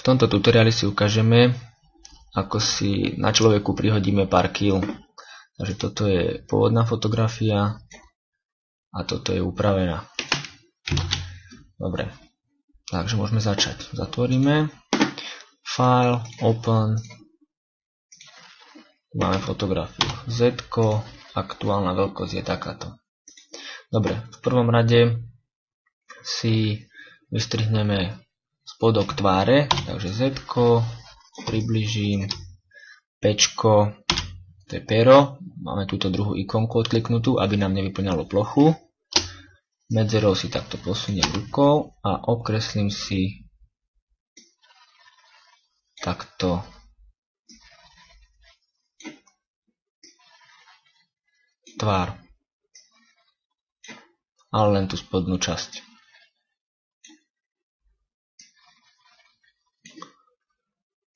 V tomto tutoriáli si ukážeme, ako si na človeku prihodíme pár kýl. Takže toto je pôvodná fotografia a toto je upravená. Dobre, takže môžeme začať. Zatvoríme. File, Open. Máme fotografiu Z, aktuálna veľkosť je takáto. Dobre, v prvom rade si vystrihneme spodok tváre, takže Z, približím, P, to je pero, máme túto druhú ikonku odkliknutú, aby nám nevyplňalo plochu. Medzerou si takto posuniem rukou a obkreslím si takto tvár, ale len tú spodnú časť.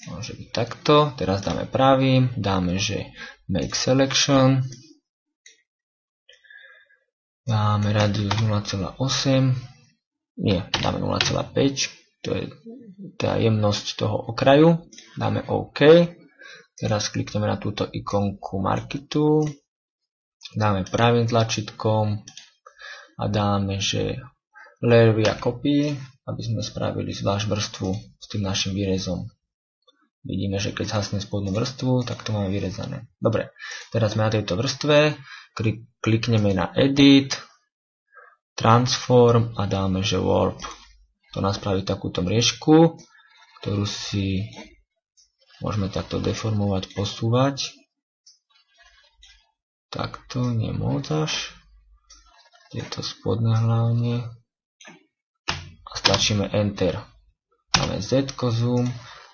Môže byť takto, teraz dáme pravý, dáme, že make selection, dáme radius 0,8, nie, dáme 0,5, to je tá jemnosť toho okraju, dáme OK, teraz klikneme na túto ikonku marketu, dáme pravým tlačítkom a dáme, že layer via copy, aby sme spravili zvlášť vrstvu s tým našim výrezom. Vidíme, že keď zhasne spodnú vrstvu, tak to máme vyrezané. Dobre, teraz sme na tejto vrstve, klikneme na Edit, Transform a dáme, že Warp. To nás spraví takúto mriežku, ktorú si môžeme takto deformovať, posúvať. Takto, nie moc až. Tieto spodné hlavne. A stlačíme Enter. Máme Z, zoom.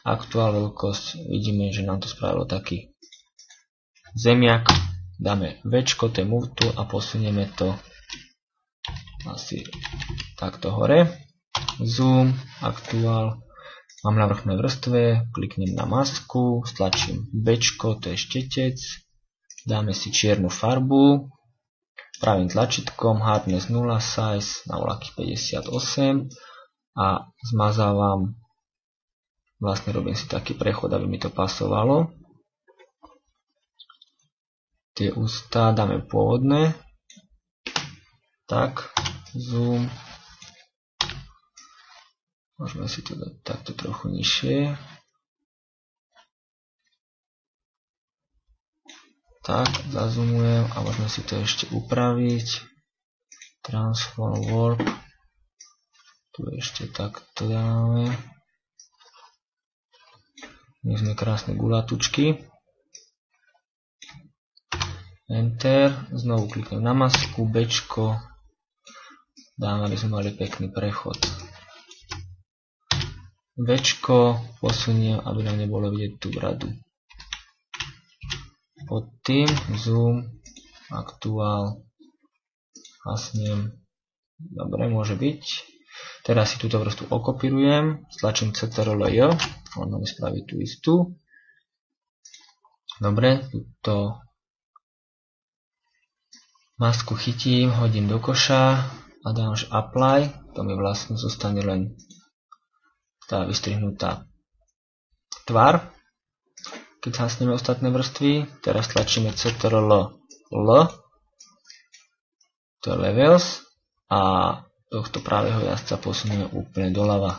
Aktuál veľkosť, vidíme, že nám to spravilo taký zemiak. Dáme V, to je move tool a posunieme to asi takto hore. Zoom, aktuál, mám na vrchnej vrstve, kliknem na masku, stlačím B, to je štetec, dáme si čiernu farbu, pravým tlačítkom, hardness 0, size na voľaký 58 a zmazávam. Vlastne robím si taký prechod, aby mi to pasovalo. Tie ústa dáme pôvodné. Tak, zoom. Môžeme si to dať takto trochu nižšie. Tak, zazoomujem a môžeme si to ešte upraviť. Transform, warp. Tu ešte takto dáme. My sme krásne gulatučky. Enter. Znovu kliknem na masku, Bčko. Dáme, aby sme mali pekný prechod. Bčko posuniem, aby nám nebolo vidieť tú bradu. Pod tým zoom, aktuál, hasnem. Dobre, môže byť. Teraz si túto vrstvu okopírujem, stlačím Ctrl-J, on nám spraví tú istú. Dobre, túto masku chytím, hodím do koša a dám už Apply, to mi vlastne zostane len tá vystrihnutá tvár. Keď zhasneme ostatné vrstvy, teraz tlačíme Ctrl-L, to je Levels a tohto pravého jazdca posunieme úplne doľava.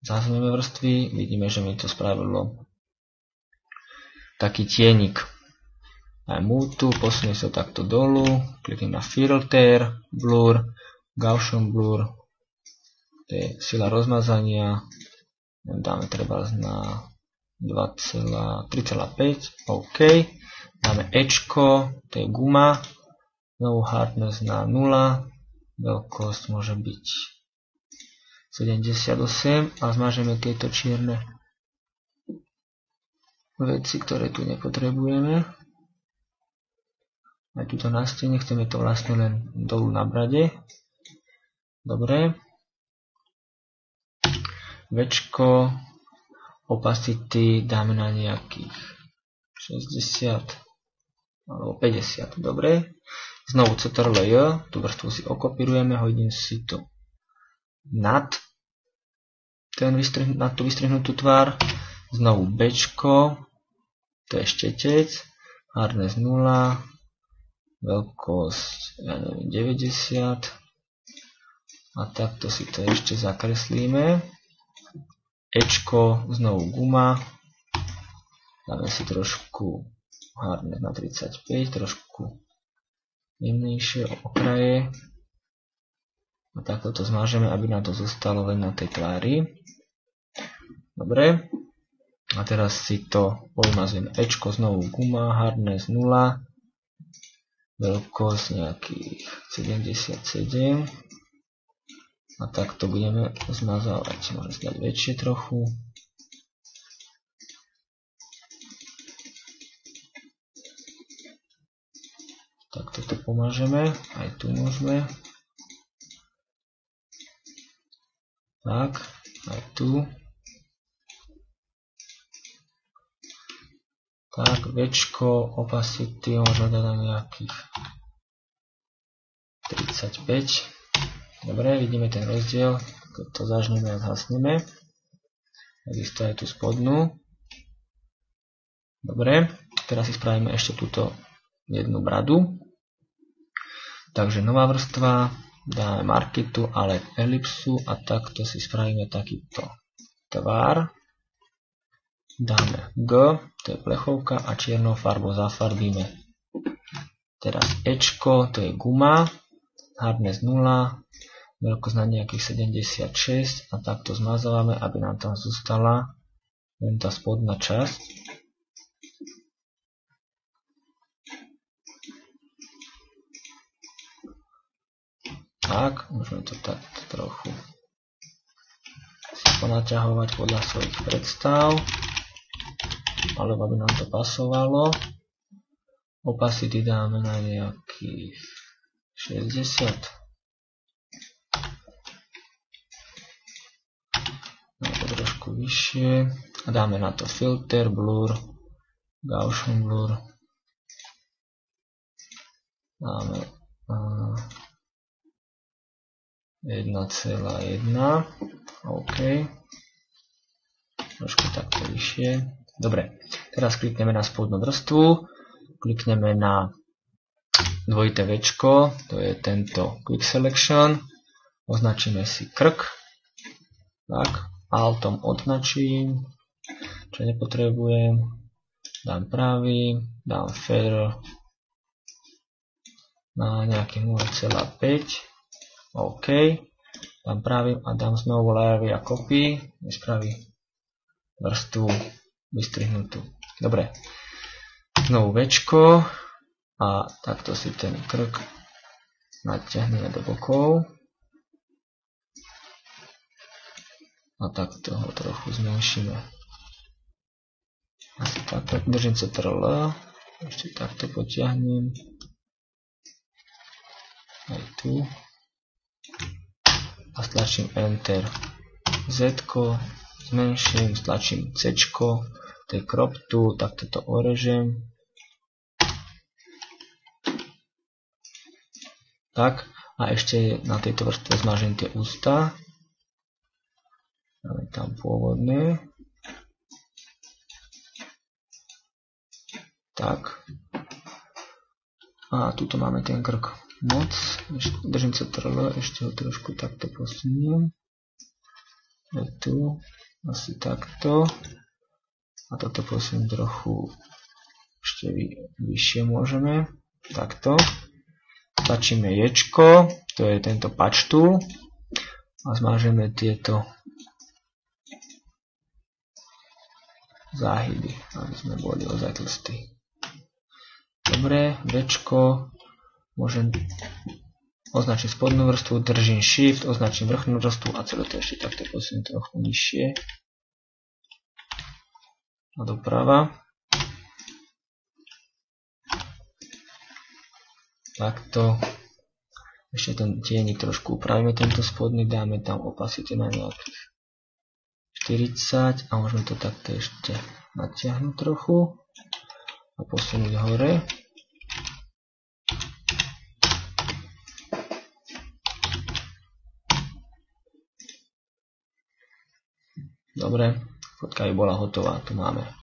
Zhasneme vrstvy, vidíme, že mi to spravilo taký tienik. Aj move tool, posunie sa takto dolu, kliknem na Filter, Blur, Gaussian Blur, to je sila rozmazania, dáme treba na 3,5, OK, dáme Ečko, to je guma, znovu hardness na 0, veľkosť môže byť 78 a zmažeme tieto čierne veci, ktoré tu nepotrebujeme. Aj tuto na stene, chceme to vlastne len dolu na brade. Dobre. Včko, opacity dáme na nejakých 60 alebo 50. Dobre. Znovu Ctrl-J, tú vrstvu si okopírujeme, hodím si to nad na tú vystrihnutú tvár. Znovu Bčko, to je štetec, hardness 0, veľkosť, ja neviem, 90 a takto si to ešte zakreslíme. Ečko, znovu guma, dáme si trošku hardness na 35, trošku jemnejšie okraje a takto to zmážeme, aby nám to zostalo len na tej tvári. Dobre, a teraz si to povymazujeme. Ečko, znovu guma, hardness 0, veľkosť nejakých 77 a takto budeme zmazávať. Môžeme si dať väčšie trochu. Takto to pomážeme, aj tu môžeme. Tak, aj tu. Tak, Včko, opacity, môžeme dať na nejakých 35. Dobre, vidíme ten rozdiel. Keď to zažneme a zhasneme. Takisto aj tú spodnú. Dobre, teraz si spravíme ešte túto jednu bradu. Takže nová vrstva, dáme marketu, ale elipsu a takto si spravíme takýto tvar. Dáme G, to je plechovka a čiernou farbou zafarbíme. Teraz Ečko, to je guma, hardness 0, veľkosť na nejakých 76 a takto zmazávame, aby nám tam zostala len tá spodná časť. Tak, môžeme to tak trochu si ponaťahovať podľa svojich predstav, alebo aby nám to pasovalo. Opacity dáme na nejakých 60. Dáme to trošku vyššie a dáme na to filter, blur, Gaussian blur. Dáme 1,1, OK, trošku takto vyššie. Dobre, teraz klikneme na spodnú vrstvu, klikneme na dvojité Včko, to je tento Quick Selection, označíme si krk, tak, Altom označím, čo nepotrebujem, dám pravý, dám feather na nejaký 0,5, OK, dám pravým a dám znovu layer a copy, nespraví vrstvu vystrihnutú. Dobre, znovu Včko a takto si ten krk natiahneme do bokov a takto ho trochu zmenšíme. Asi takto, držím Ctrl, ešte takto potiahnem aj tu a stlačím Enter. Z-ko zmenším, stlačím C-čko, to je crop tu, takto to orežem. Tak, a ešte na tejto vrstve zmažem tie ústa. Dáme tam pôvodné. Tak. A tuto máme ten krk moc. Držím sa Ctrl, ešte ho trošku takto posuniem. Je tu. Asi takto. A toto posuniem trochu ešte vyššie môžeme. Takto. Stačíme Jčko, to je tento patch tool. A zmážeme tieto záhyby, aby sme boli ozaj tlstí. Dobre, Včko. Môžem označiť spodnú vrstvu, držím Shift, označím vrchnú vrstvu a celé to ešte takto posuniem trochu nižšie. A doprava. Takto. Ešte ten tienik trošku upravíme, tento spodný, dáme tam opacity na nejakých 40 a môžeme to takto ešte natiahnuť trochu a posunúť hore. Dobre, fotka by bola hotová, tu máme.